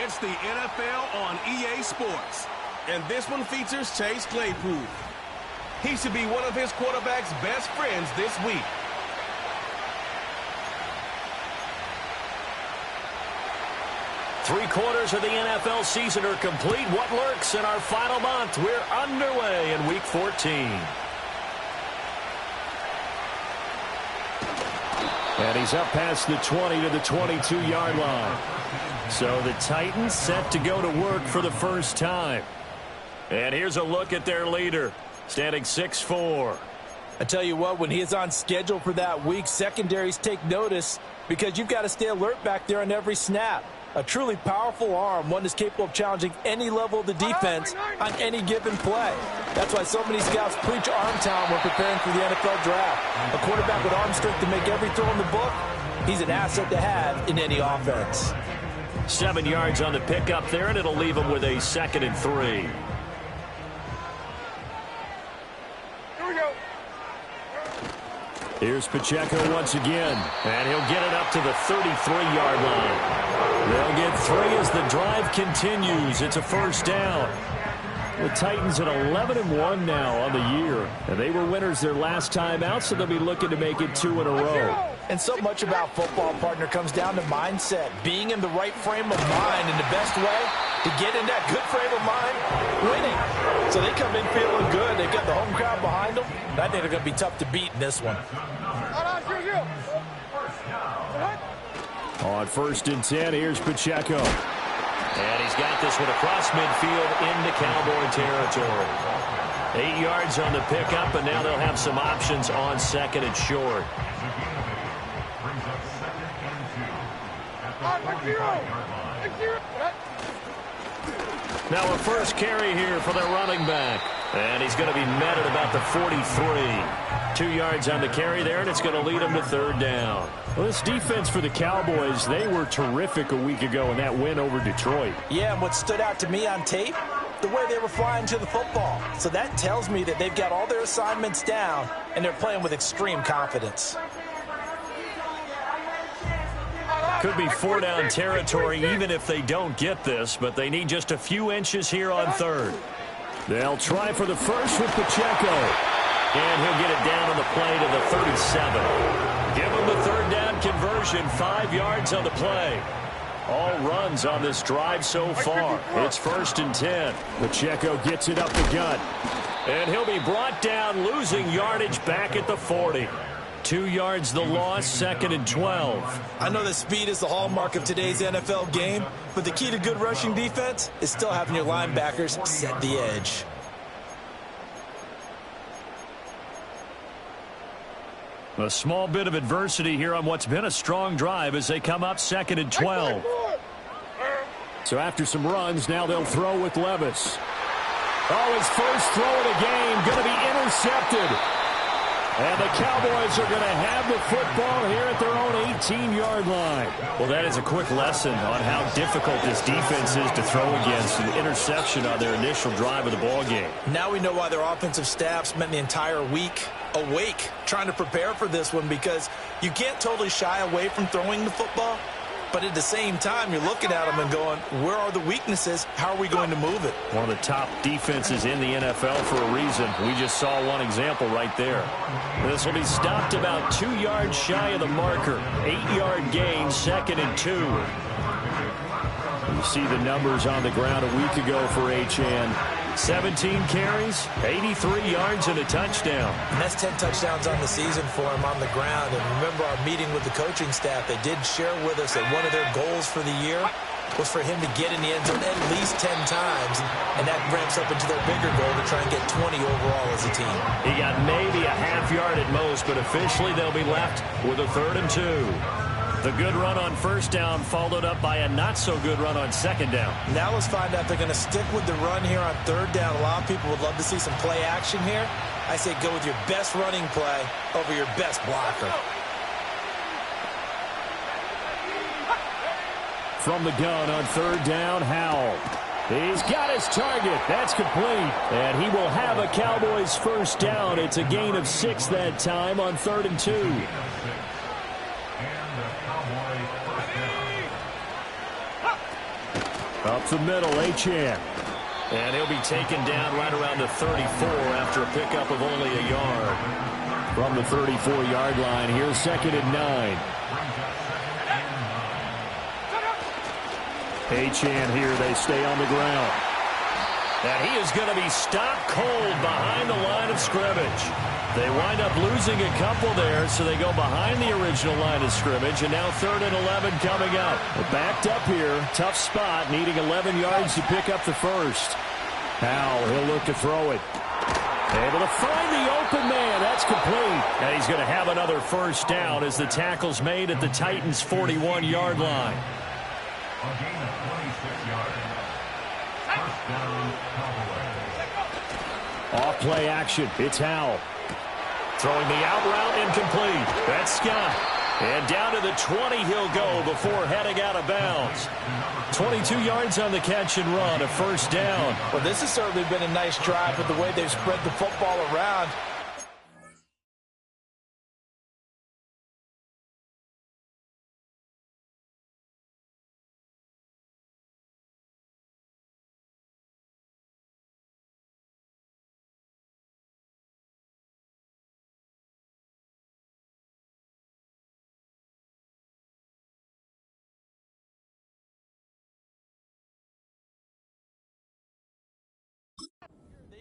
It's the NFL on EA Sports, and this one features Chase Claypool. He should be one of his quarterback's best friends this week. Three-quarters of the NFL season are complete. What lurks in our final month? We're underway in Week 14. And he's up past the 20 to the 22-yard line. So the Titans set to go to work for the first time. And here's a look at their leader, standing 6'4". I tell you what, when he is on schedule for that week, secondaries take notice because you've got to stay alert back there on every snap. A truly powerful arm, one that's capable of challenging any level of the defense on any given play. That's why so many scouts preach arm talent when preparing for the NFL draft. A quarterback with arm strength to make every throw in the book, he's an asset to have in any offense. 7 yards on the pickup there, and it'll leave him with a 2nd and 3. Here's Pacheco once again, and he'll get it up to the 33-yard line. They'll get 3 as the drive continues. It's a first down. The Titans at 11-1 now on the year, and they were winners their last time out, so they'll be looking to make it 2 in a row. And so much about football, partner, comes down to mindset, being in the right frame of mind, and the best way to get in that good frame of mind, winning. So they come in feeling good. They've got the home crowd behind them. I think they're going to be tough to beat in this one. On 1st and 10, here's Pacheco. And he's got this one across midfield into Cowboy territory. 8 yards on the pickup, and now they'll have some options on 2nd and short. Now a first carry here for their running back. And he's going to be met at about the 43. 2 yards on the carry there, and it's going to lead him to 3rd down. Well, this defense for the Cowboys, they were terrific a week ago in that win over Detroit. Yeah, and what stood out to me on tape, the way they were flying to the football. So that tells me that they've got all their assignments down, and they're playing with extreme confidence. Could be 4-down territory even if they don't get this, but they need just a few inches here on 3rd. They'll try for the first with Pacheco. And he'll get it down on the play to the 37. Give him the 3rd down conversion, 5 yards on the play. All runs on this drive so far. It's 1st and 10. Pacheco gets it up the gut. And he'll be brought down, losing yardage back at the 40. 2 yards the loss, 2nd and 12. I know that speed is the hallmark of today's NFL game, but the key to good rushing defense is still having your linebackers set the edge. A small bit of adversity here on what's been a strong drive as they come up 2nd and 12. So after some runs, now they'll throw with Levis. Oh, his first throw of the game going to be intercepted. And the Cowboys are going to have the football here at their own 18-yard line. Well, that is a quick lesson on how difficult this defense is to throw against. An interception on their initial drive of the ballgame. Now we know why their offensive staff spent the entire week awake trying to prepare for this one, because you can't totally shy away from throwing the football. But at the same time, you're looking at them and going, where are the weaknesses? How are we going to move it? One of the top defenses in the NFL for a reason. We just saw one example right there. This will be stopped about 2 yards shy of the marker. 8-yard gain, 2nd and 2. You see the numbers on the ground a week ago for H.N. 17 carries, 83 yards, and a touchdown. And that's 10 touchdowns on the season for him on the ground. And remember our meeting with the coaching staff, they did share with us that one of their goals for the year was for him to get in the end zone at least 10 times. And that ramps up into their bigger goal to try and get 20 overall as a team. He got maybe a half yard at most, but officially they'll be left with a 3rd and 2. The good run on 1st down followed up by a not-so-good run on 2nd down. Now let's find out if they're going to stick with the run here on 3rd down. A lot of people would love to see some play action here. I say go with your best running play over your best blocker. From the gun on 3rd down, Howell. He's got his target. That's complete. And he will have a Cowboys 1st down. It's a gain of 6 that time on 3rd and 2. Up the middle, Achan. And he'll be taken down right around the 34 after a pickup of only a yard. From the 34-yard line, here's 2nd and 9. Achan here, they stay on the ground. And he is going to be stopped cold behind the line of scrimmage. They wind up losing a couple there, so they go behind the original line of scrimmage, and now 3rd and 11 coming up. They're backed up here, tough spot, needing 11 yards to pick up the first. Howell, he'll look to throw it. Able to find the open man. That's complete. And he's going to have another first down as the tackle's made at the Titans' 41-yard line. A gain of 26 yards. First down, Cowboys. Off play action. It's Howell. Throwing the out route incomplete. That's Scott. And down to the 20 he'll go before heading out of bounds. 22 yards on the catch and run, a first down. Well, this has certainly been a nice drive with the way they've spread the football around.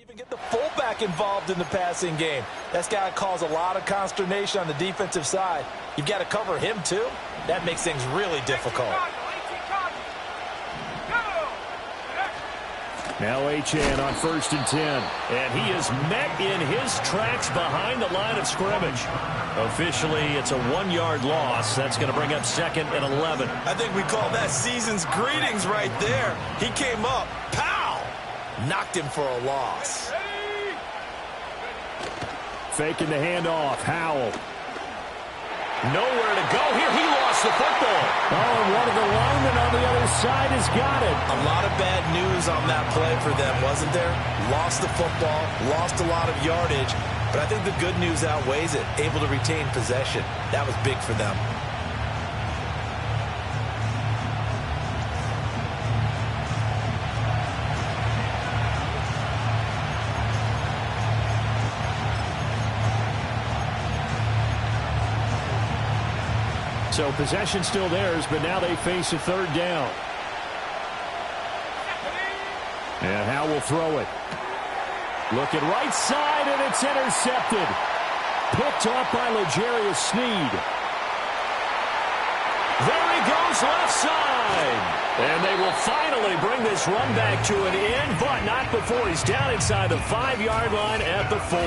Even get the fullback involved in the passing game. That's got to cause a lot of consternation on the defensive side. You've got to cover him, too. That makes things really difficult. Now Achan on 1st and 10. And he is met in his tracks behind the line of scrimmage. Officially, it's a 1-yard loss. That's going to bring up 2nd and 11. I think we call that season's greetings right there. He came up, pow! Knocked him for a loss. Faking the handoff. Howell. Nowhere to go here. He lost the football. Oh, and one of the linemen on the other side has got it. A lot of bad news on that play for them, wasn't there? Lost the football, lost a lot of yardage, but I think the good news outweighs it. Able to retain possession. That was big for them. So possession still theirs, but now they face a 3rd down. And Howell will throw it. Looking right side, and it's intercepted. Picked off by L'Jarius Sneed. There he goes left side. And they will finally bring this run back to an end, but not before he's down inside the 5-yard line at the 4.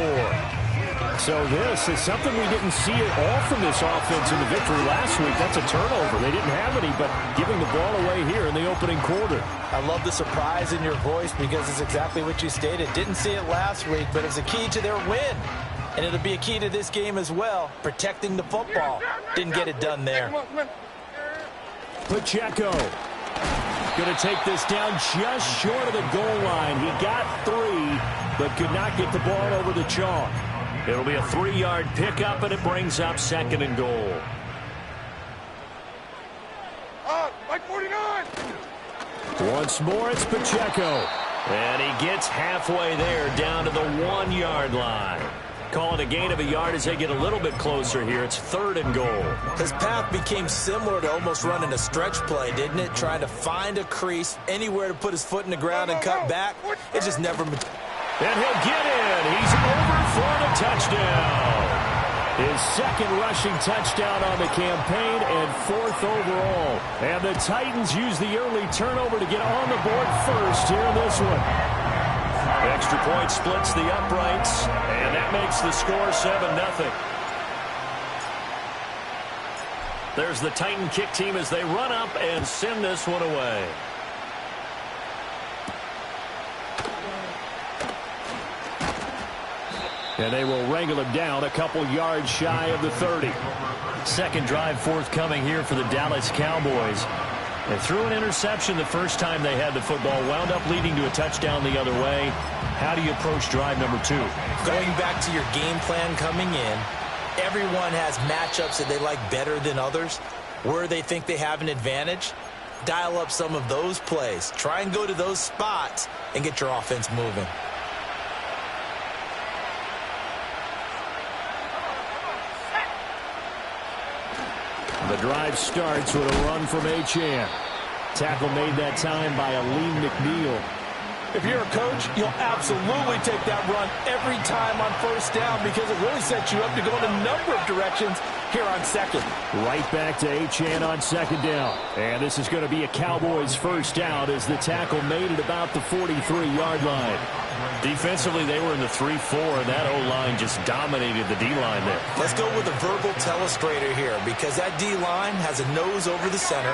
So this is something we didn't see at all from this offense in the victory last week. That's a turnover. They didn't have any, but giving the ball away here in the opening quarter. I love the surprise in your voice because it's exactly what you stated. Didn't see it last week, but it's a key to their win. And it'll be a key to this game as well, protecting the football. Didn't get it done there. Pacheco going to take this down just short of the goal line. He got 3, but could not get the ball over the chalk. It'll be a 3-yard pickup, and it brings up 2nd and goal. Like 49. Once more, it's Pacheco. And he gets halfway there down to the 1-yard line. Call it a gain of a yard as they get a little bit closer here. It's 3rd and goal. His path became similar to almost running a stretch play, didn't it? Trying to find a crease, anywhere to put his foot in the ground and cut back. It just never... And he'll get in. He's over for the touchdown. His 2nd rushing touchdown on the campaign and 4th overall. And the Titans use the early turnover to get on the board first here in this one. Extra point splits the uprights, and that makes the score 7-0. There's the Titan kick team as they run up and send this one away. And they will wrangle him down a couple yards shy of the 30. Second drive forthcoming here for the Dallas Cowboys. They threw an interception the first time they had the football, wound up leading to a touchdown the other way. How do you approach drive number 2? Going back to your game plan coming in, everyone has matchups that they like better than others, where they think they have an advantage. dial up some of those plays. Try and go to those spots and get your offense moving. The drive starts with a run from Achane. Tackle made that time by Aleem McNeil. If you're a coach, you'll absolutely take that run every time on first down because it really sets you up to go in a number of directions here on second. Right back to Achane on second down. And this is going to be a Cowboys first down as the tackle made it about the 43-yard line. Defensively, they were in the 3-4, and that O-line just dominated the D-line there. Let's go with a verbal telestrator here because that D-line has a nose over the center,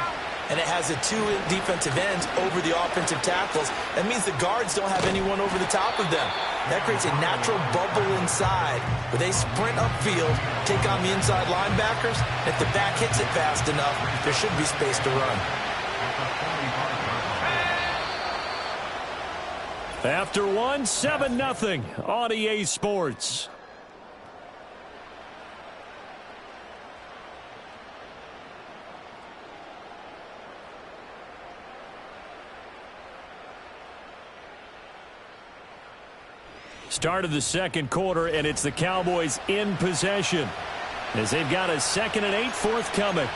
and it has the two defensive ends over the offensive tackles. That means the guards don't have anyone over the top of them. That creates a natural bubble inside where they sprint upfield, take on the inside linebackers. If the back hits it fast enough, there should be space to run. After one, 7-0 on EA Sports. Start of the second quarter, and it's the Cowboys in possession as they've got a 2nd and 8 forthcoming.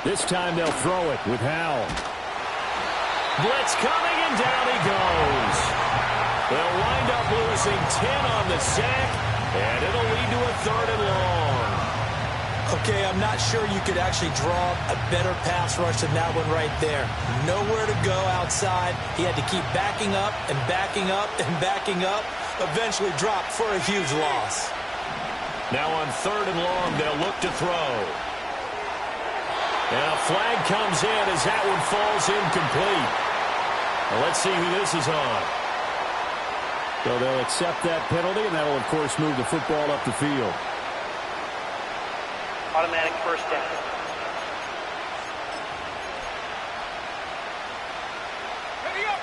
This time they'll throw it with Howell. Blitz coming, and down he goes. They'll wind up losing 10 on the sack, and it'll lead to a 3rd and long. Okay, I'm not sure you could actually draw a better pass rush than that one right there. Nowhere to go outside. He had to keep backing up and backing up and backing up. Eventually dropped for a huge loss. Now on 3rd and long, they'll look to throw. And a flag comes in as that one falls incomplete. Well, let's see who this is on. So they'll accept that penalty, and that will, of course, move the football up the field. Automatic first down. Ready up.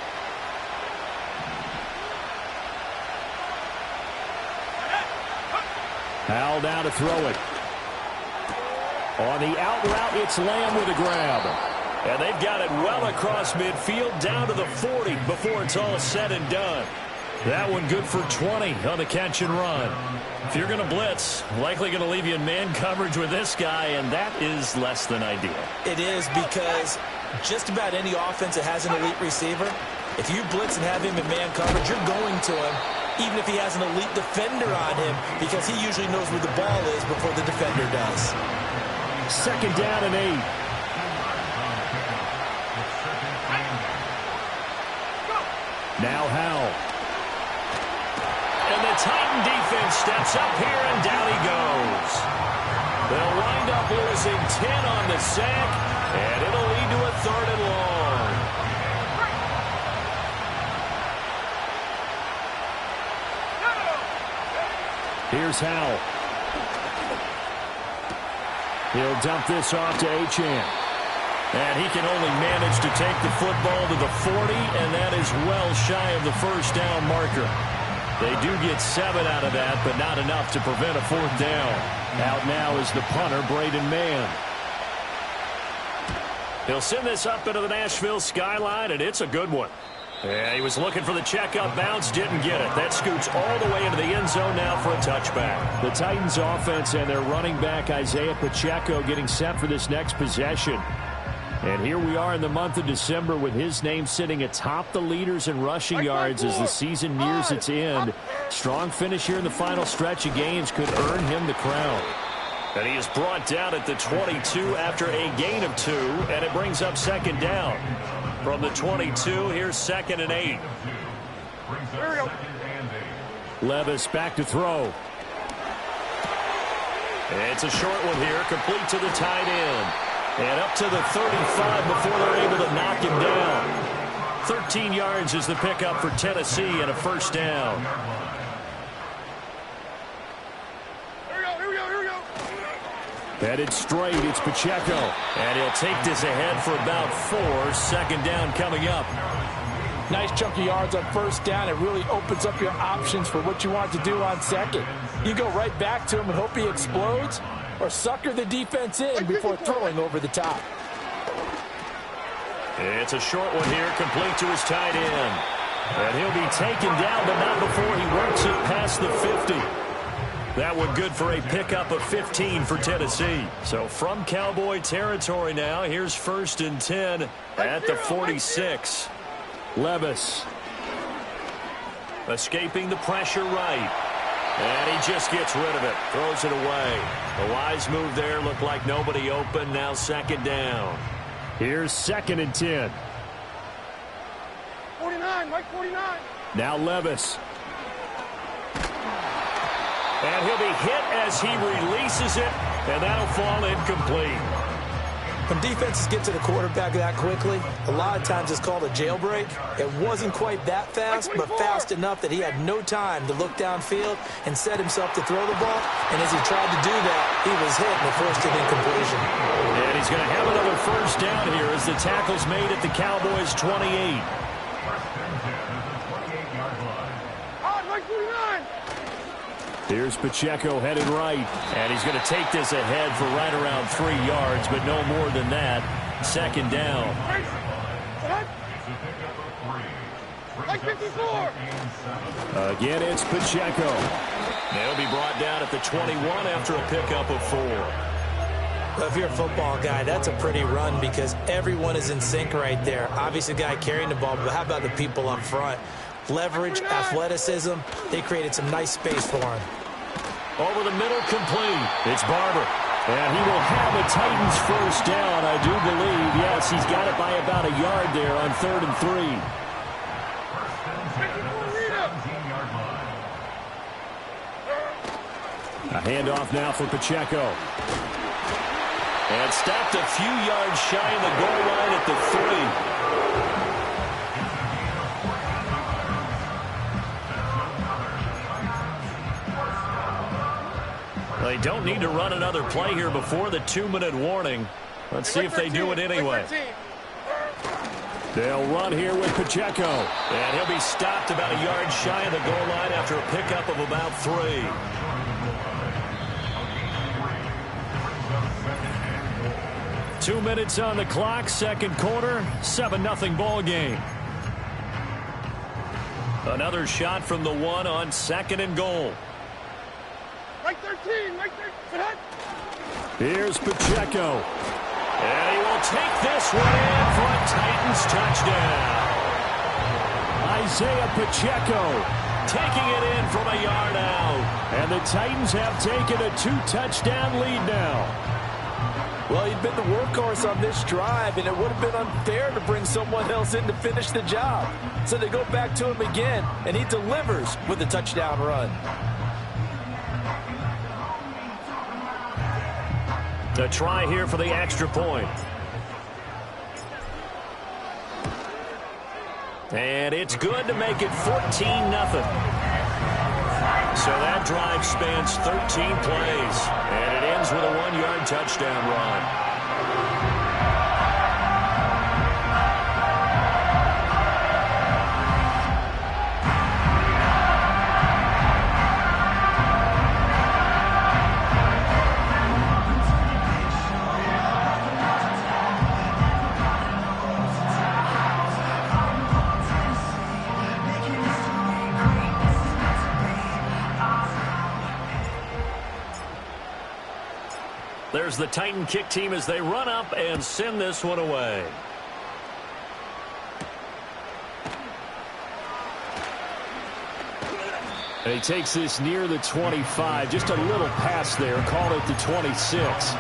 Howell down to throw it. On the out route, it's Lamb with a grab. And they've got it well across midfield, down to the 40 before it's all said and done. That one good for 20 on the catch and run. If you're going to blitz, likely going to leave you in man coverage with this guy, and that is less than ideal. It is because just about any offense that has an elite receiver, if you blitz and have him in man coverage, you're going to him, even if he has an elite defender on him, because he usually knows where the ball is before the defender does. 2nd down and 8. Now Howell. And the Titan defense steps up here, and down he goes. They'll wind up losing 10 on the sack, and it'll lead to a 3rd and long. Here's Howell. He'll dump this off to Achane. And he can only manage to take the football to the 40, and that is well shy of the first down marker. They do get 7 out of that, but not enough to prevent a 4th down. Out now is the punter, Braden Mann. He'll send this up into the Nashville skyline, and it's a good one. Yeah, he was looking for the checkup bounce, didn't get it. That scoots all the way into the end zone now for a touchback. The Titans offense and their running back, Isaiah Pacheco, getting set for this next possession. And here we are in the month of December with his name sitting atop the leaders in rushing yards as the season nears its end. Strong finish here in the final stretch of games could earn him the crown. And he is brought down at the 22 after a gain of 2, and it brings up 2nd down. From the 22, here's 2nd and 8. Levis back to throw. It's a short one here, complete to the tight end. And up to the 35 before they're able to knock him down. 13 yards is the pickup for Tennessee and a 1st down. Here we go. Headed straight, it's Pacheco. And he'll take this ahead for about 4. 2nd down coming up. Nice chunk of yards on first down. It really opens up your options for what you want to do on second. You go right back to him and hope he explodes, or sucker the defense in before throwing over the top. It's a short one here, complete to his tight end. And he'll be taken down, but not before he works it past the 50. That one good for a pickup of 15 for Tennessee. So from Cowboy territory now, here's 1st and 10 at the 46. Levis escaping the pressure right. And he just gets rid of it, throws it away. A wise move there, looked like nobody open, now 2nd down. Here's 2nd and 10. 49, Mike 49. Now Levis. And he'll be hit as he releases it, and that'll fall incomplete. When defenses get to the quarterback that quickly, a lot of times it's called a jailbreak. It wasn't quite that fast, but fast enough that he had no time to look downfield and set himself to throw the ball. And as he tried to do that, he was hit and forced an incompletion. And he's going to have another 1st down here as the tackle's made at the Cowboys' 28. Here's Pacheco headed right, and he's going to take this ahead for right around 3 yards, but no more than that. 2nd down. Again, it's Pacheco. They'll be brought down at the 21 after a pickup of 4. Well, if you're a football guy, that's a pretty run because everyone is in sync right there. Obviously, the guy carrying the ball, but how about the people up front? Leverage, athleticism, they created some nice space for him. Over the middle, complete. It's Barber. And he will have a Titans 1st down, I do believe. Yes, he's got it by about a yard there on 3rd and 3. A handoff now for Pacheco. And stopped a few yards shy of the goal line at the 3. They don't need to run another play here before the 2-minute warning. Let's see if they do it anyway. They'll run here with Pacheco. And he'll be stopped about a yard shy of the goal line after a pickup of about 3. Two minutes on the clock, 2nd quarter, 7-0 ball game. Another shot from the 1 on 2nd and goal. Mike 13, Mike 13. Here's Pacheco. And he will take this one in for a Titans touchdown. Isaiah Pacheco taking it in from a yard out. And the Titans have taken a 2-touchdown lead now. Well, he'd been the workhorse on this drive, and it would have been unfair to bring someone else in to finish the job. So they go back to him again, and he delivers with a touchdown run. A try here for the extra point. And it's good to make it 14-0. So that drive spans 13 plays. And it ends with a 1-yard touchdown run. There's the Titan kick team as they run up and send this one away. And he takes this near the 25. Just a little pass there. Call it the 26.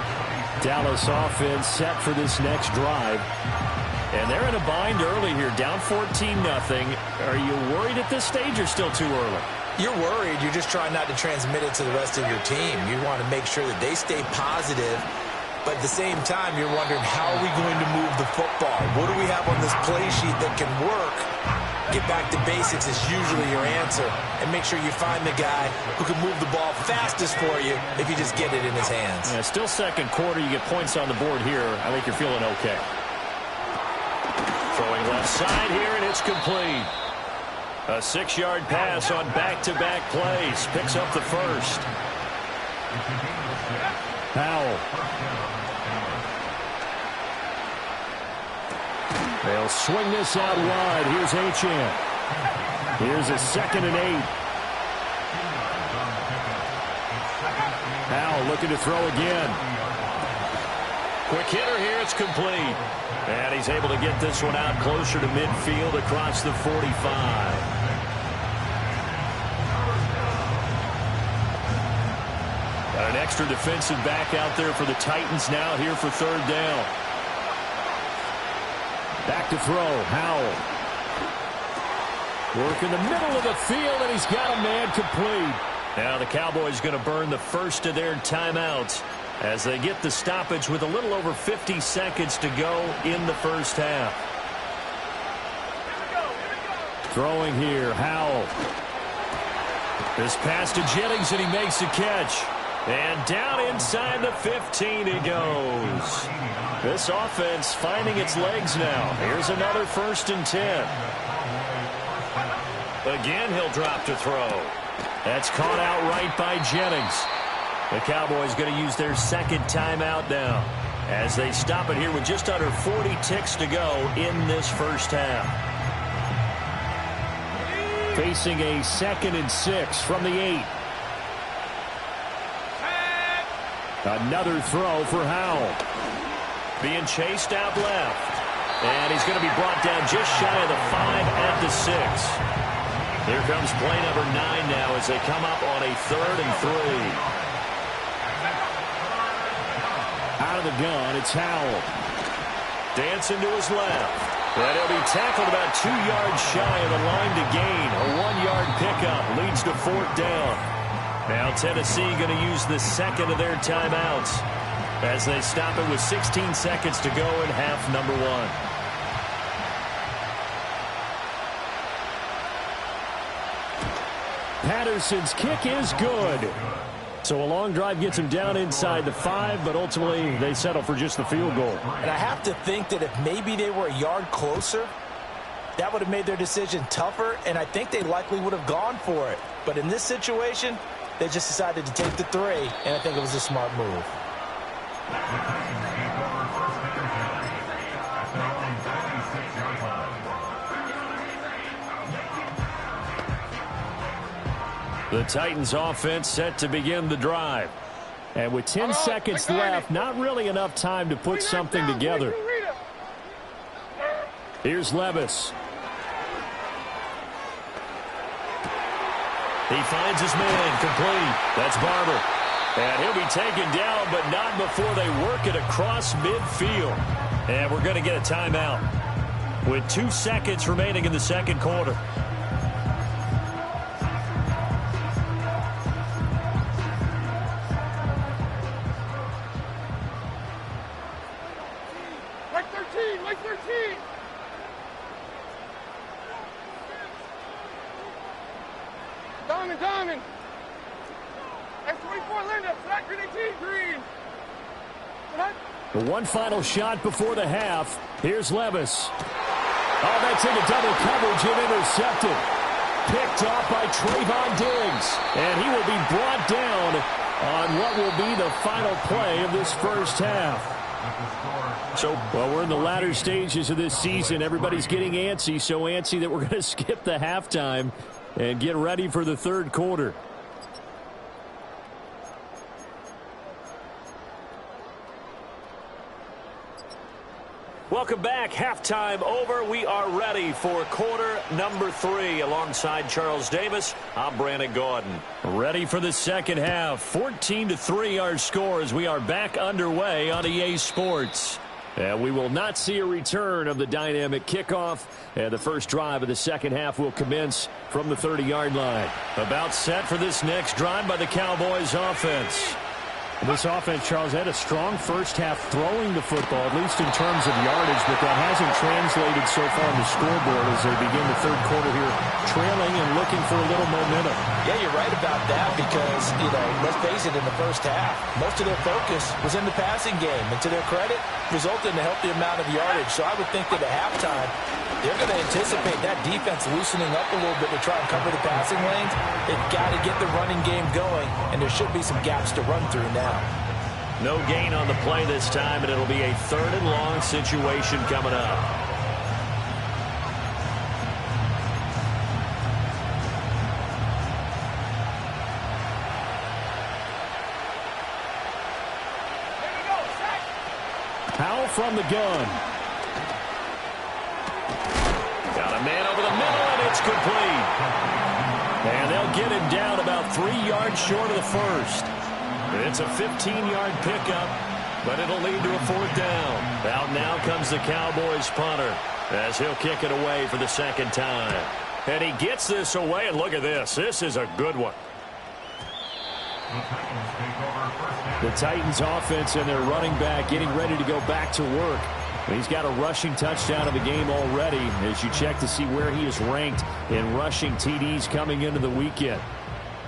Dallas offense set for this next drive. And they're in a bind early here. Down 14-0. Are you worried at this stage or still too early? You're worried. You're just trying not to transmit it to the rest of your team. You want to make sure that they stay positive. But at the same time, you're wondering, how are we going to move the football? What do we have on this play sheet that can work? Get back to basics is usually your answer. And make sure you find the guy who can move the ball fastest for you if you just get it in his hands. Yeah, still 2nd quarter. You get points on the board here. I think you're feeling okay. Throwing left left side here, and it's complete. A 6-yard pass on back-to-back plays. Picks up the first. Powell. They'll swing this out wide. Here's Achane. Here's a 2nd and 8. Powell looking to throw again. Quick hitter here. It's complete. And he's able to get this one out closer to midfield across the 45. Got an extra defensive back out there for the Titans now here for 3rd down. Back to throw. Howell. Work in the middle of the field, and he's got a man complete. Now the Cowboys going to burn the first of their timeouts as they get the stoppage with a little over 50 seconds to go in the first half. Throwing here, Howell. This pass to Jennings, and he makes a catch. And down inside the 15 he goes. This offense finding its legs now. Here's another 1st and 10. Again, he'll drop to throw. That's caught out right by Jennings. The Cowboys going to use their 2nd timeout now as they stop it here with just under 40 ticks to go in this first half. Facing a 2nd and 6 from the 8. Another throw for Howell. Being chased out left. And he's going to be brought down just shy of the 5 at the 6. Here comes play number 9 now as they come up on a 3rd and 3. Out of the gun, it's Howell. Dancing to his left. And he'll be tackled about 2 yards shy of the line to gain. A 1-yard pickup leads to 4th down. Now Tennessee going to use the 2nd of their timeouts as they stop it with 16 seconds to go in half number 1. Patterson's kick is good. So a long drive gets him down inside the 5, but ultimately they settle for just the field goal. And I have to think that if maybe they were a yard closer, that would have made their decision tougher, and I think they likely would have gone for it. But in this situation, they just decided to take the 3, and I think it was a smart move. The Titans offense set to begin the drive. And with 10 seconds left, not really enough time to put something together. Here's Levis. He finds his man complete. That's Barber. And he'll be taken down, but not before they work it across midfield. And we're going to get a timeout with 2 seconds remaining in the 2nd quarter. Like 13. Diamond. X24, Linda. Flat green 18, green. The one final shot before the half. Here's Levis. Oh, that's into double coverage and intercepted. Picked off by Trayvon Diggs. And he will be brought down on what will be the final play of this first half. Well, we're in the latter stages of this season. Everybody's getting antsy, so antsy that we're going to skip the halftime and get ready for the 3rd quarter. Welcome back. Halftime over. We are ready for quarter number 3. Alongside Charles Davis, I'm Brandon Gaudin. Ready for the 2nd half. 14-3 our score as we are back underway on EA Sports. And we will not see a return of the dynamic kickoff. And the first drive of the 2nd half will commence from the 30-yard line. About set for this next drive by the Cowboys offense. This offense, Charles, had a strong first half throwing the football, at least in terms of yardage, but that hasn't translated so far on the scoreboard as they begin the 3rd quarter here, trailing and looking for a little momentum. Yeah, you're right about that because, let's face it, in the first half, most of their focus was in the passing game. And to their credit, resulted in a healthy amount of yardage. So I would think that at halftime, They're going to anticipate that defense loosening up a little bit to try and cover the passing lanes. They've got to get the running game going, and there should be some gaps to run through now. No gain on the play this time, and it'll be a 3rd and long situation coming up. Powell from the gun. Got a man over the middle, and it's complete. And they'll get him down about 3 yards short of the first. It's a 15-yard pickup, but it'll lead to a 4th down. Out now comes the Cowboys punter as he'll kick it away for the 2nd time. And he gets this away, and look at this. This is a good one. The Titans offense and their running back getting ready to go back to work. He's got a rushing touchdown of the game already as you check to see where he is ranked in rushing TDs coming into the weekend.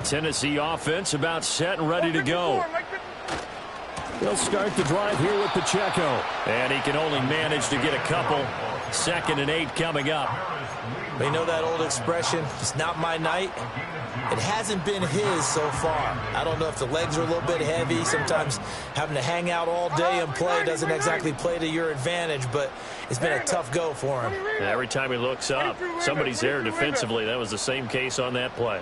Tennessee offense about set and ready to go. They'll start the drive here with Pacheco. And he can only manage to get a couple. 2nd and 8 coming up. You know that old expression, it's not my night? It hasn't been his so far. I don't know if the legs are a little bit heavy. Sometimes having to hang out all day and play doesn't exactly play to your advantage, but it's been a tough go for him. Every time he looks up, somebody's there defensively. That was the same case on that play.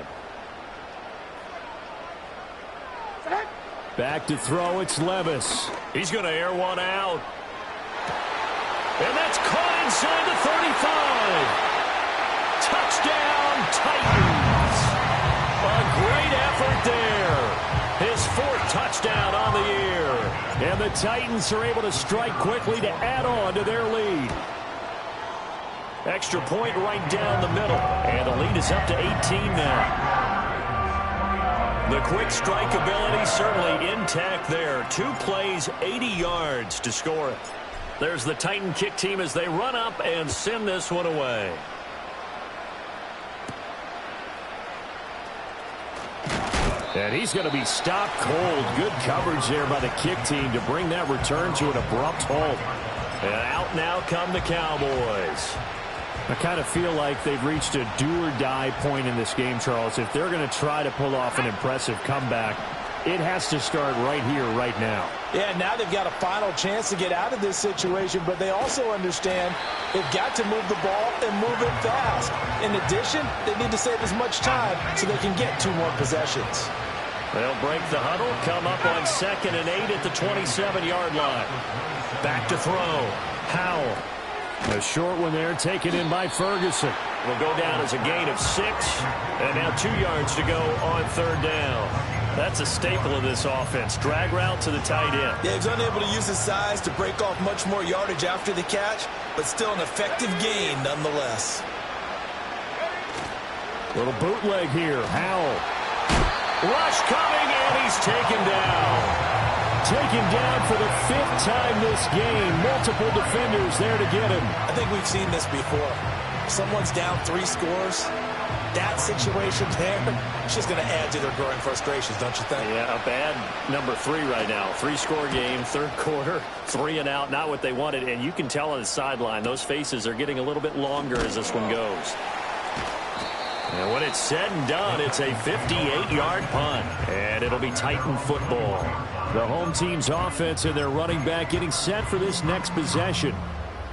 Back to throw, it's Levis. He's going to air one out. And that's caught inside the 35. Touchdown, Titans. A great effort there. His 4th touchdown on the year. And the Titans are able to strike quickly to add on to their lead. Extra point right down the middle. And the lead is up to 18 now. The quick strike ability certainly intact there. 2 plays, 80 yards to score it. There's the Titan kick team as they run up and send this one away. And he's going to be stopped cold. Good coverage there by the kick team to bring that return to an abrupt halt. And out now come the Cowboys. I kind of feel like they've reached a do-or-die point in this game, Charles. If they're going to try to pull off an impressive comeback, it has to start right here, right now. Yeah, now they've got a final chance to get out of this situation, but they also understand they've got to move the ball and move it fast. In addition, they need to save as much time so they can get 2 more possessions. They'll break the huddle, come up on 2nd and 8 at the 27-yard line. Back to throw. Howell. A short one there, taken in by Ferguson. Will go down as a gain of 6, and now 2 yards to go on 3rd down. That's a staple of this offense. Drag route to the tight end. Yeah, he's unable to use his size to break off much more yardage after the catch, but still an effective gain nonetheless. Little bootleg here. Howell. Rush coming, and he's taken down. Taken down for the 5th time this game. Multiple defenders there to get him. I think we've seen this before. Someone's down 3 scores. That situation there, it's just going to add to their growing frustrations, don't you think? Yeah, a bad number 3 right now. 3-score game, 3rd quarter, 3 and out, not what they wanted. And you can tell on the sideline, those faces are getting a little bit longer as this one goes. And when it's said and done, it's a 58-yard punt. And it'll be Titan football. The home team's offense and their running back getting set for this next possession.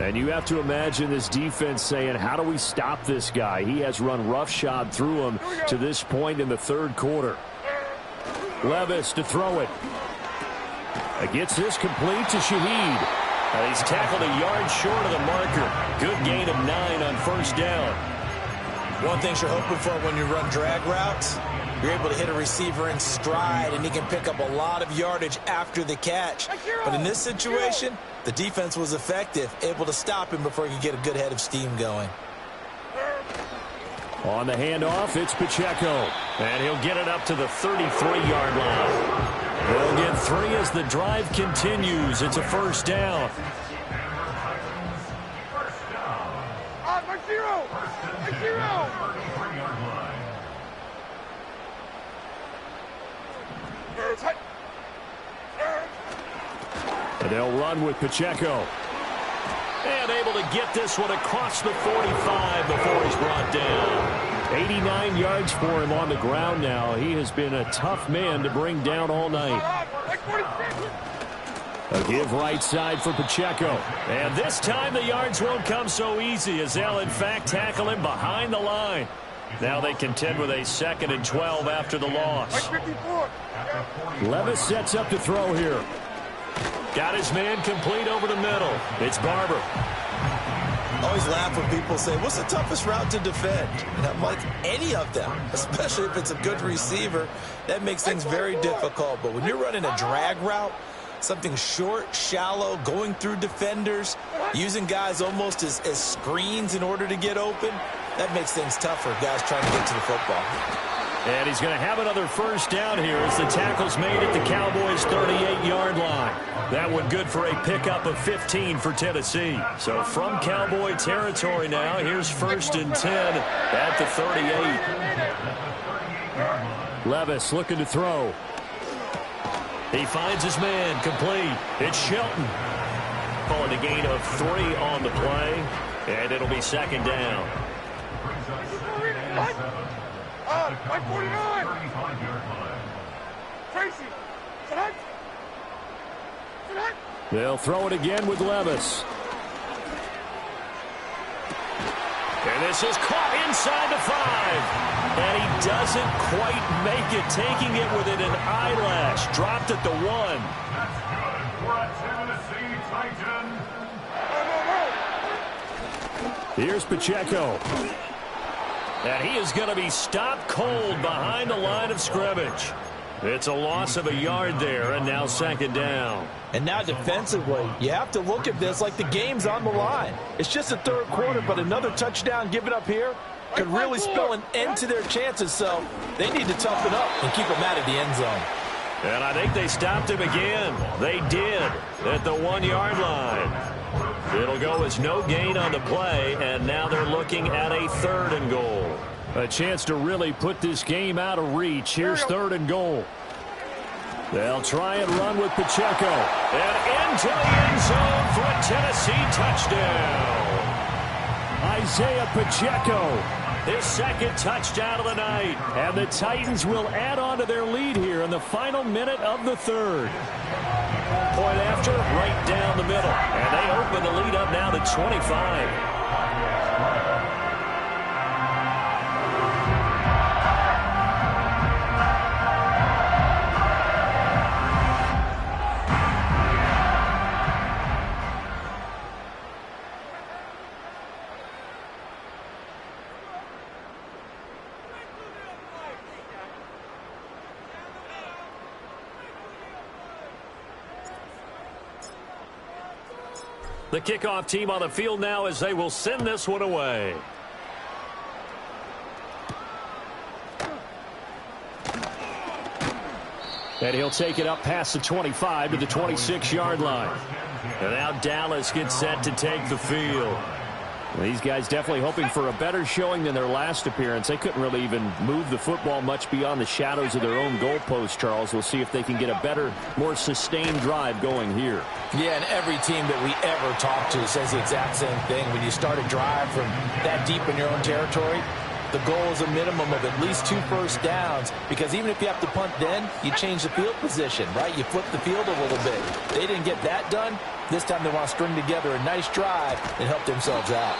And you have to imagine this defense saying, how do we stop this guy? He has run roughshod through him to this point in the 3rd quarter. Levis to throw it. Gets this complete to Shaheed. He's tackled a yard short of the marker. Good gain of 9 on 1st down. One thing you're hoping for when you run drag routes, you're able to hit a receiver in stride, and he can pick up a lot of yardage after the catch. But in this situation, the defense was effective, able to stop him before he could get a good head of steam going. On the handoff, it's Pacheco. And he'll get it up to the 33-yard line. They'll get 3 as the drive continues. It's a 1st down. And they'll run with Pacheco. And able to get this one across the 45 before he's brought down. 89 yards for him on the ground now. He has been a tough man to bring down all night. A give right side for Pacheco. And this time the yards won't come so easy as they'll in fact tackle him behind the line. Now they contend with a 2nd and 12 after the loss. Levis sets up to throw here. Got his man complete over the middle. It's Barber. Always laugh when people say, what's the toughest route to defend? And I'm like, any of them, especially if it's a good receiver. That makes things very difficult. But when you're running a drag route, something short, shallow, going through defenders, using guys almost as screens in order to get open, that makes things tough for guys trying to get to the football. And he's going to have another first down here as the tackle's made at the Cowboys' 38-yard line. That one good for a pickup of 15 for Tennessee. So from Cowboy territory now, here's 1st and 10 at the 38. Levis looking to throw. He finds his man complete. It's Shelton. Calling a gain of 3 on the play, and it'll be 2nd down. 149. Tracy. They'll throw it again with Levis. And this is caught inside the 5. And he doesn't quite make it, taking it within an eyelash. Dropped at the 1. That's good for a Tennessee Titan. Here's Pacheco. And he is going to be stopped cold behind the line of scrimmage. It's a loss of a yard there, and now 2nd down. And now defensively, you have to look at this like the game's on the line. It's just the 3rd quarter, but another touchdown given up here could really spell an end to their chances. So they need to toughen up and keep them out of the end zone. And I think they stopped him again. They did at the 1-yard line. It'll go as no gain on the play, and now they're looking at a 3rd and goal. A chance to really put this game out of reach. Here's 3rd and goal. They'll try and run with Pacheco. And into the end zone for a Tennessee touchdown. Isaiah Pacheco, his 2nd touchdown of the night. And the Titans will add on to their lead here in the final minute of the 3rd. Point after, right down the middle. And they open the lead up now to 25. The kickoff team on the field now as they will send this one away. And he'll take it up past the 25 to the 26-yard line. And now Dallas gets set to take the field. Well, these guys definitely hoping for a better showing than their last appearance. They couldn't really even move the football much beyond the shadows of their own goalpost, Charles. We'll see if they can get a better, more sustained drive going here. Yeah, and every team that we ever talk to says the exact same thing. When you start a drive from that deep in your own territory, the goal is a minimum of at least 2 first downs, because even if you have to punt then, you change the field position, right? You flip the field a little bit. They didn't get that done. This time they want to string together a nice drive and help themselves out.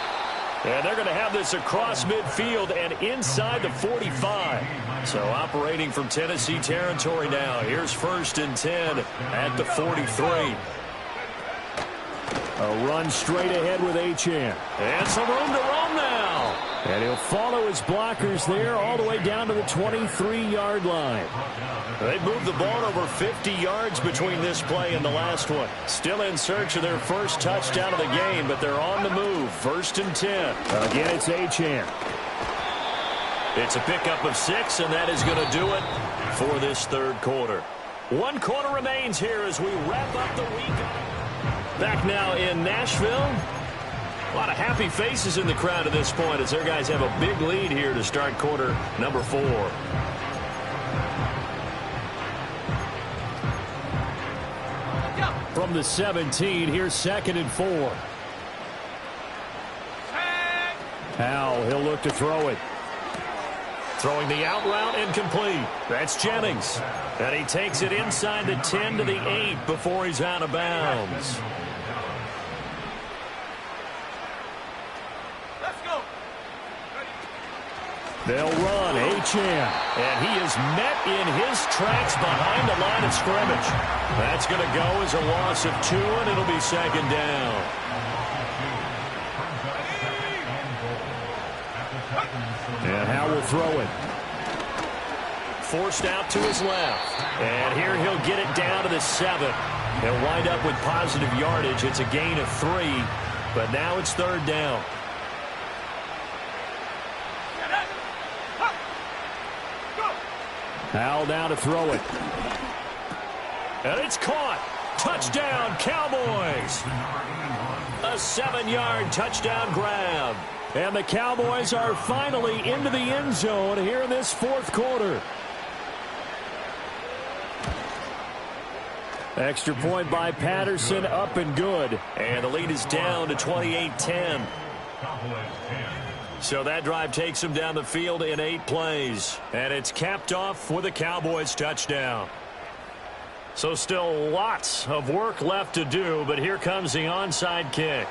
And they're going to have this across midfield and inside the 45. So operating from Tennessee territory now. Here's 1st and 10 at the 43. A run straight ahead with Achane. And some room to roam now. And he'll follow his blockers there all the way down to the 23-yard line. They moved the ball over 50 yards between this play and the last one. Still in search of their first touchdown of the game, but they're on the move. 1st and 10. Again, it's Achane. It's a pickup of 6, and that is going to do it for this 3rd quarter. 1 quarter remains here as we wrap up the week. Back now in Nashville. A lot of happy faces in the crowd at this point as their guys have a big lead here to start quarter number 4. From the 17, here's 2nd and 4. Howell, he'll look to throw it. Throwing the out route incomplete. That's Jennings. And he takes it inside the 10 to the 8 before he's out of bounds. Let's go. They'll run Achane. And he is met in his tracks behind the line of scrimmage. That's going to go as a loss of 2, and it'll be second down. And Howell will throw it. Forced out to his left. And here he'll get it down to the 7. He'll wind up with positive yardage. It's a gain of 3, but now it's third down. Howell down to throw it. And it's caught. Touchdown, Cowboys. A 7-yard touchdown grab. And the Cowboys are finally into the end zone here in this fourth quarter. Extra point by Patterson, up and good. And the lead is down to 28-10. So that drive takes them down the field in 8 plays. And it's capped off with a Cowboys touchdown. So still lots of work left to do, but here comes the onside kick.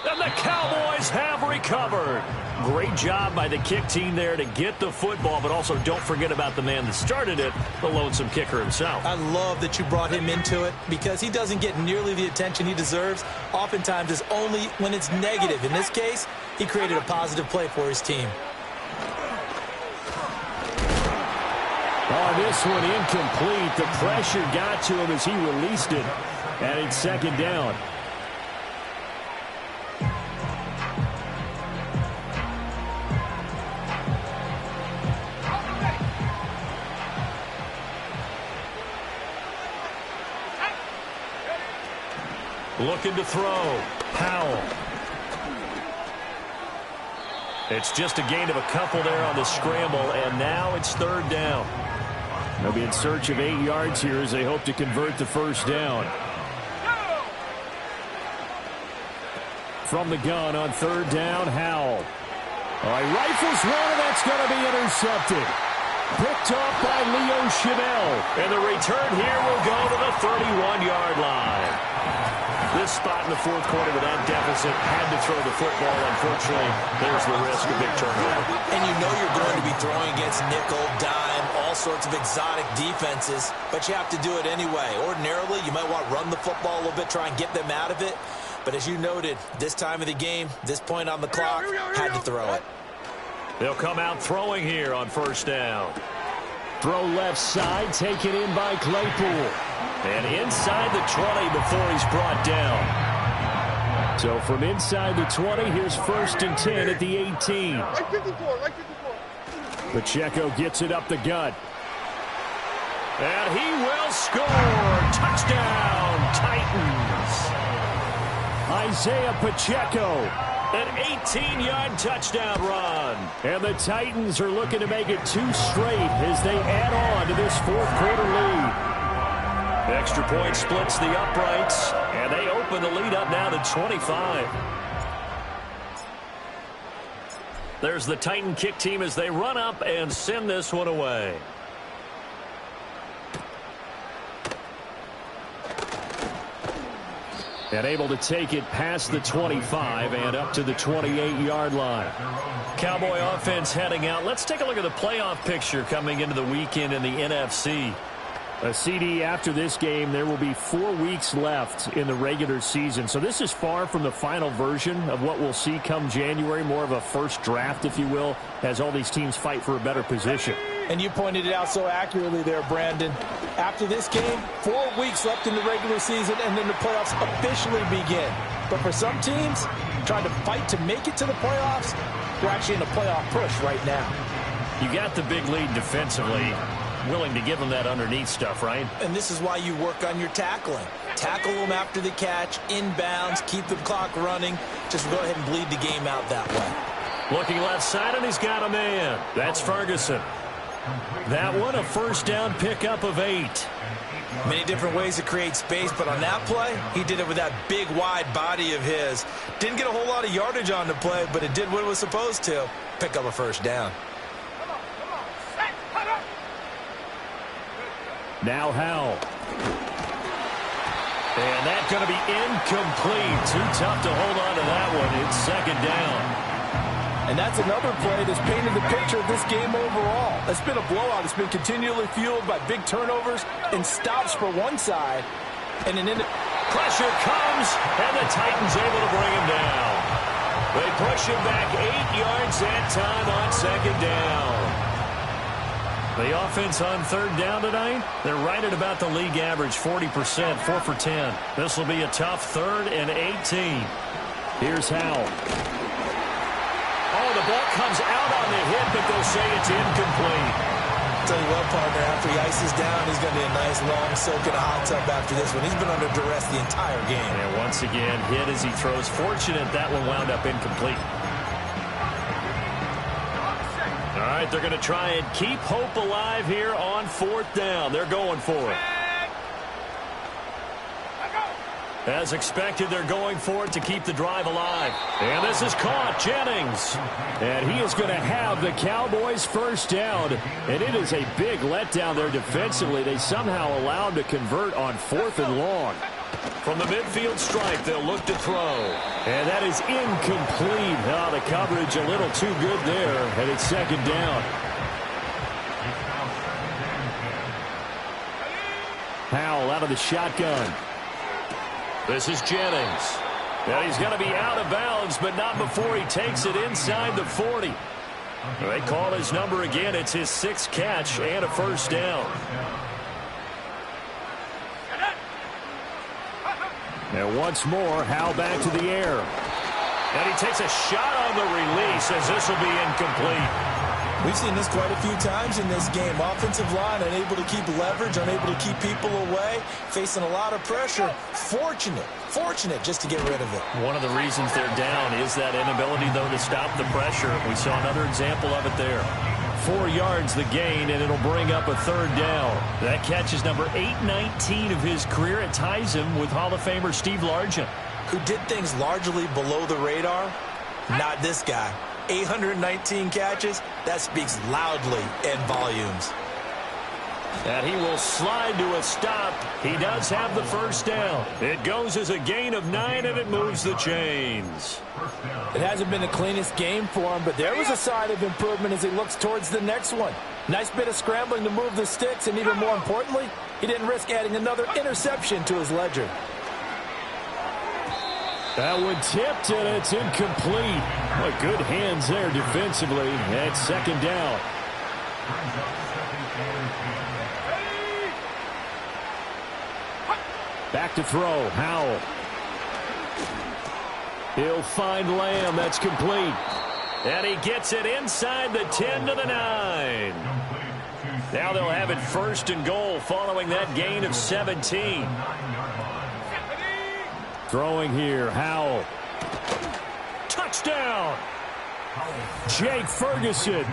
And the Cowboys have recovered. Great job by the kick team there to get the football, but also don't forget about the man that started it, the lonesome kicker himself. I love that you brought him into it because he doesn't get nearly the attention he deserves. Oftentimes it's only when it's negative. In this case, he created a positive play for his team. Oh, this one incomplete. The pressure got to him as he released it. And it's second down. Looking to throw. Howell. It's just a gain of a couple there on the scramble, and now it's third down. They'll be in search of 8 yards here as they hope to convert the first down. From the gun on third down, Howell. All right, rifles one, and that's going to be intercepted. Picked off by Leo Chenal. And the return here will go to the 31-yard line. This spot in the fourth quarter with that deficit had to throw the football. Unfortunately, there's the risk of big turnover. And you know you're going to be throwing against nickel, dime, all sorts of exotic defenses, but you have to do it anyway. Ordinarily, you might want to run the football a little bit, try and get them out of it. But as you noted, this time of the game, this point on the clock, had to throw it. They'll come out throwing here on first down. Throw left side, taken in by Claypool. And inside the 20 before he's brought down. So from inside the 20, here's first and 10 at the 18. Like 54, like 54. Pacheco gets it up the gut. And he will score. Touchdown, Titans. Isaiah Pacheco. An 18-yard touchdown run. And the Titans are looking to make it 2 straight as they add on to this fourth quarter lead. Extra point splits the uprights, and they open the lead up now to 25. There's the Titan kick team as they run up and send this one away. And able to take it past the 25 and up to the 28-yard line. Cowboy offense heading out. Let's take a look at the playoff picture coming into the weekend in the NFC. A CD after this game, there will be 4 weeks left in the regular season. So this is far from the final version of what we'll see come January, more of a first draft, if you will, as all these teams fight for a better position. And you pointed it out so accurately there, Brandon. After this game, 4 weeks left in the regular season, and then the playoffs officially begin. But for some teams, trying to fight to make it to the playoffs, they're actually in a playoff push right now. You got the big lead defensively. Willing to give them that underneath stuff, right? And this is why you work on your tackling. Tackle them after the catch, inbounds, keep the clock running. Just go ahead and bleed the game out that way. Looking left side, and he's got a man. That's Ferguson. That one, a first down pickup of 8. Many different ways to create space, but on that play, he did it with that big, wide body of his. Didn't get a whole lot of yardage on the play, but it did what it was supposed to. Pick up a first down. Now Howell. And that's going to be incomplete. Too tough to hold on to that one. It's second down. And that's another play that's painted the picture of this game overall. It's been a blowout. It's been continually fueled by big turnovers and stops for one side. And an pressure comes, and the Titans able to bring him down. They push him back 8 yards that time on second down. The offense on third down tonight, they're right at about the league average, 40%, 4 for 10. This will be a tough 3rd and 18. Here's Howell. Oh, the ball comes out on the hit, but they'll say it's incomplete. Tell you what, partner, after he ices down, he's going to be a nice, long soak in a hot tub after this one. He's been under duress the entire game. And once again, hit as he throws. Fortunate that one wound up incomplete. All right, they're going to try and keep hope alive here on 4th down. They're going for it. As expected, they're going for it to keep the drive alive. And this is caught. Jennings. And he is going to have the Cowboys first down. And it is a big letdown there defensively. They somehow allowed to convert on 4th and long. From the midfield stripe, they'll look to throw. And that is incomplete. Oh, the coverage a little too good there. And it's second down. Howell out of the shotgun. This is Jennings. And he's going to be out of bounds, but not before he takes it inside the 40. They call his number again. It's his 6th catch and a first down. And once more, Howell back to the air. And he takes a shot on the release as this will be incomplete. We've seen this quite a few times in this game. Offensive line unable to keep leverage, unable to keep people away, facing a lot of pressure. Fortunate just to get rid of it. One of the reasons they're down is that inability, though, to stop the pressure. We saw another example of it there. 4 yards the gain, and it'll bring up a 3rd down. That catch is number 819 of his career. It ties him with Hall of Famer Steve Largent. Who did things largely below the radar? Not this guy. 819 catches, that speaks loudly in volumes. And he will slide to a stop. He does have the first down. It goes as a gain of 9, and it moves the chains. It hasn't been the cleanest game for him, but there was a sign of improvement as he looks towards the next one. Nice bit of scrambling to move the sticks, and even more importantly, he didn't risk adding another interception to his ledger. That one tipped, and it's incomplete. What good hands there defensively. At second down. Back to throw. Howell. He'll find Lamb. That's complete. And he gets it inside the 10 to the 9. Now they'll have it 1st and goal following that gain of 17. Throwing here, Howell. Touchdown! Jake Ferguson,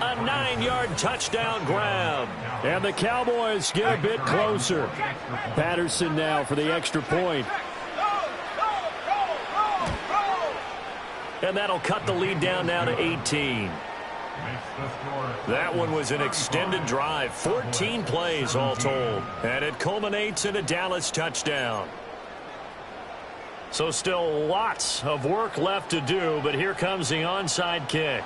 a 9-yard touchdown grab. And the Cowboys get a bit closer. Patterson now for the extra point. And that'll cut the lead down now to 18. That one was an extended drive, 14 plays all told. And it culminates in a Dallas touchdown. So still lots of work left to do, but here comes the onside kick.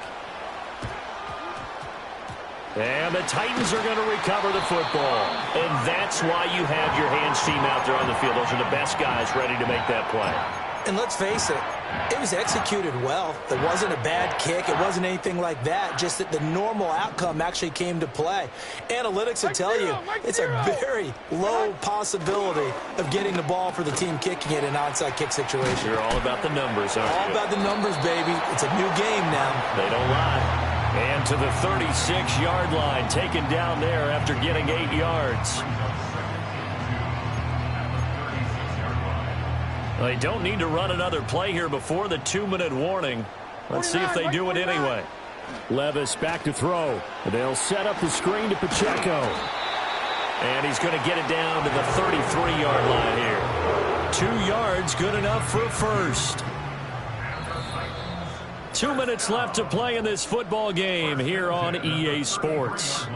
And the Titans are going to recover the football. And that's why you have your hands team out there on the field. Those are the best guys ready to make that play. And let's face it, it was executed well. It wasn't a bad kick. It wasn't anything like that. Just that the normal outcome actually came to play. Analytics will tell you it's a very low possibility of getting the ball for the team kicking it in an onside kick situation. You're all about the numbers, aren't you? All about the numbers, baby. It's a new game now. They don't lie. And to the 36-yard line, taken down there after getting 8 yards. They don't need to run another play here before the 2-minute warning. Let's see if they do it anyway. Levis back to throw. They'll set up the screen to Pacheco. And he's going to get it down to the 33-yard line here. 2 yards, good enough for a first. 2 minutes left to play in this football game here on EA Sports.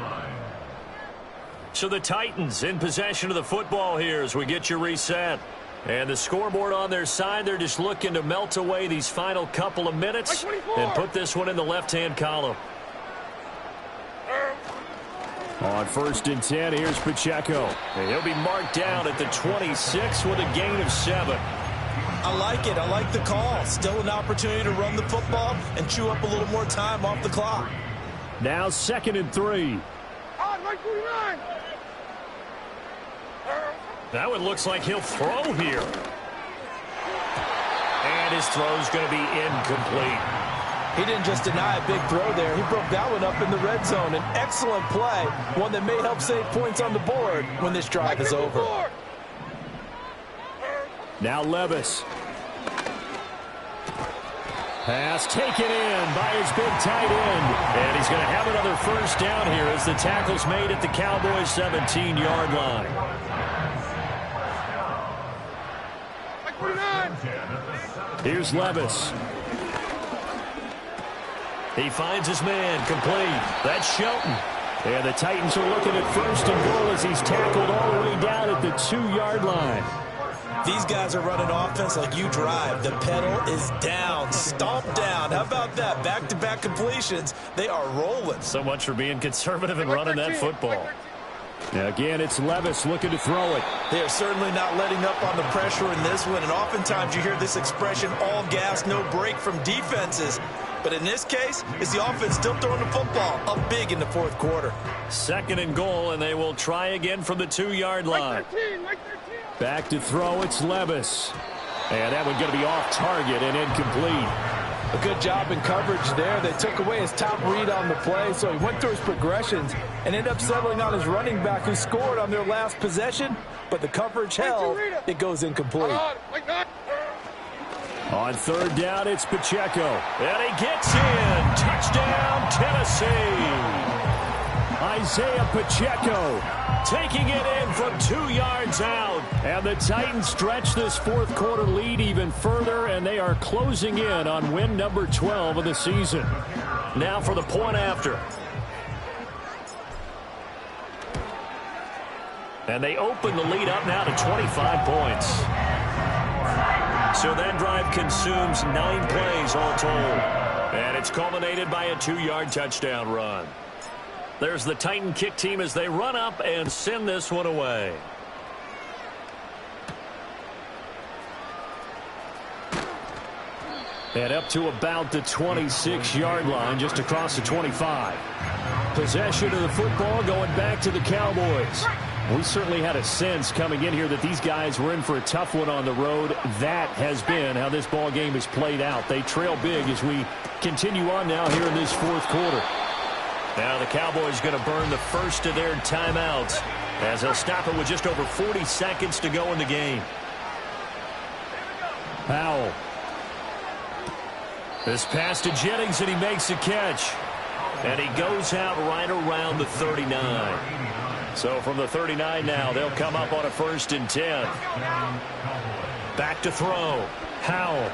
So the Titans in possession of the football here as we get you reset. And the scoreboard on their side, they're just looking to melt away these final couple of minutes and put this one in the left-hand column. On 1st and 10, here's Pacheco. And he'll be marked down at the 26 with a gain of 7. I like it. I like the call. Still an opportunity to run the football and chew up a little more time off the clock. Now 2nd and 3. Right 49. That one looks like he'll throw here. And his throw's going to be incomplete. He didn't just deny a big throw there. He broke that one up in the red zone. An excellent play, one that may help save points on the board when this drive is over. Now Levis. Pass taken in by his big tight end. And he's going to have another first down here as the tackle's made at the Cowboys' 17-yard line. Here's Levis. He finds his man, complete. That's Shelton. And the Titans are looking at 1st and goal as he's tackled all the way down at the 2-yard line. These guys are running offense like you drive. The pedal is down, stomp down. How about that? Back-to-back completions. They are rolling. So much for being conservative and running that football. Now again, it's Levis looking to throw it. They are certainly not letting up on the pressure in this one, and oftentimes you hear this expression, all gas, no break from defenses. But in this case, it's the offense still throwing the football up big in the 4th quarter. 2nd and goal, and they will try again from the 2-yard line. Back to throw, it's Levis. And that one's going to be off target and incomplete. A good job in coverage there. They took away his top read on the play, so he went through his progressions and ended up settling on his running back who scored on their last possession, but the coverage held. It goes incomplete. On 3rd down, it's Pacheco. And he gets in. Touchdown, Tennessee. Isaiah Pacheco taking it in from 2 yards out. And the Titans stretch this 4th quarter lead even further, and they are closing in on win number 12 of the season. Now for the point after. And they open the lead up now to 25 points. So that drive consumes 9 plays all told. And it's culminated by a 2-yard touchdown run. There's the Titan kick team as they run up and send this one away. And up to about the 26-yard line, just across the 25. Possession of the football going back to the Cowboys. We certainly had a sense coming in here that these guys were in for a tough one on the road. That has been how this ball game has played out. They trail big as we continue on now here in this 4th quarter. Now the Cowboys going to burn the first of their timeouts as they'll stop it with just over 40 seconds to go in the game. Powell. This pass to Jennings, and he makes a catch. And he goes out right around the 39. So from the 39 now, they'll come up on a 1st and 10. Back to throw. Howell.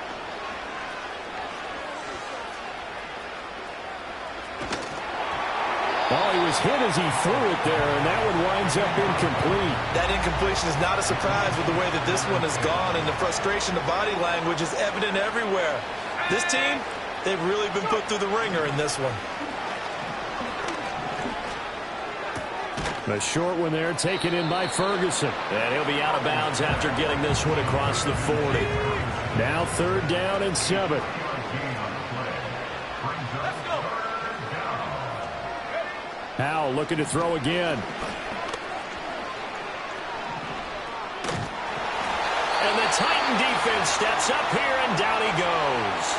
Oh, he was hit as he threw it there, and that one winds up incomplete. That incompletion is not a surprise with the way that this one has gone, and the frustration of body language is evident everywhere. This team, they've really been put through the ringer in this one. A short one there, taken in by Ferguson. And he'll be out of bounds after getting this one across the 40. Now 3rd down and 7. Powell looking to throw again. And the Titan defense steps up here, and down he goes.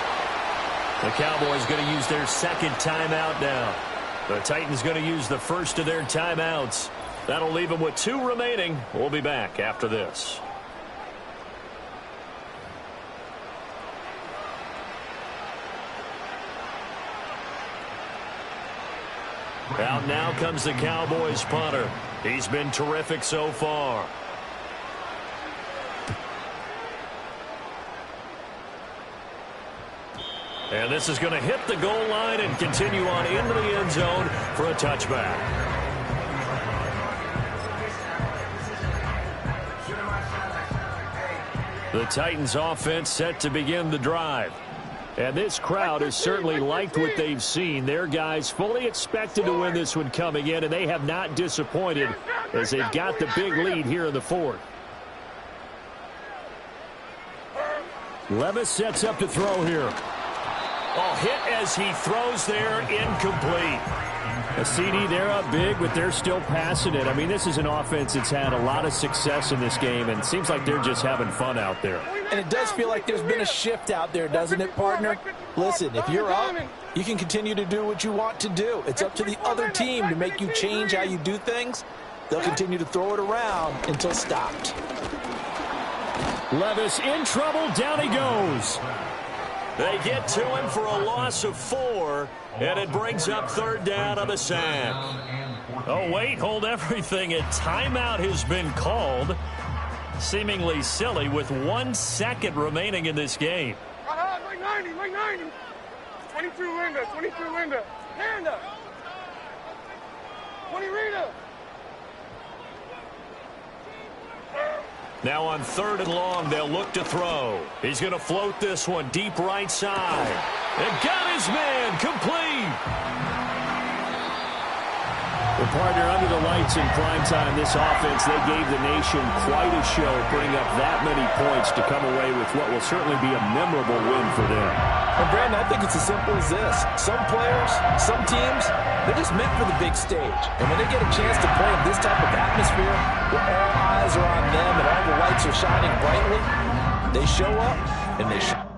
The Cowboys going to use their 2nd timeout now. The Titans going to use the first of their timeouts. That'll leave them with 2 remaining. We'll be back after this. Out now comes the Cowboys punter. He's been terrific so far. And this is going to hit the goal line and continue on into the end zone for a touchback. The Titans offense set to begin the drive. And this crowd has certainly liked what they've seen. Their guys fully expected to win this one coming in, and they have not disappointed as they've got the big lead here in the fourth. Levis sets up to throw here. Oh, hit as he throws there, incomplete. A CD, they're up big, but they're still passing it. I mean, this is an offense that's had a lot of success in this game, and it seems like they're just having fun out there. And it does feel like there's been a shift out there, doesn't it, partner? Listen, if you're up, you can continue to do what you want to do. It's up to the other team to make you change how you do things. They'll continue to throw it around until stopped. Levis in trouble. Down he goes. They get to him for a loss of 4, and it brings up third down on the sack. Oh, wait, hold everything. A timeout has been called. Seemingly silly with 1 second remaining in this game. Like 90, like 90. 22 Linda, 22 Linda. Panda. 20 Rita. Now on 3rd and long, they'll look to throw. He's going to float this one deep right side. And got his man complete. Well, partner, under the lights in primetime, this offense, they gave the nation quite a show, putting up that many points to come away with what will certainly be a memorable win for them. And Brandon, I think it's as simple as this. Some players, some teams, they're just meant for the big stage. And when they get a chance to play in this type of atmosphere, where all eyes are on them and all the lights are shining brightly, they show up and they show.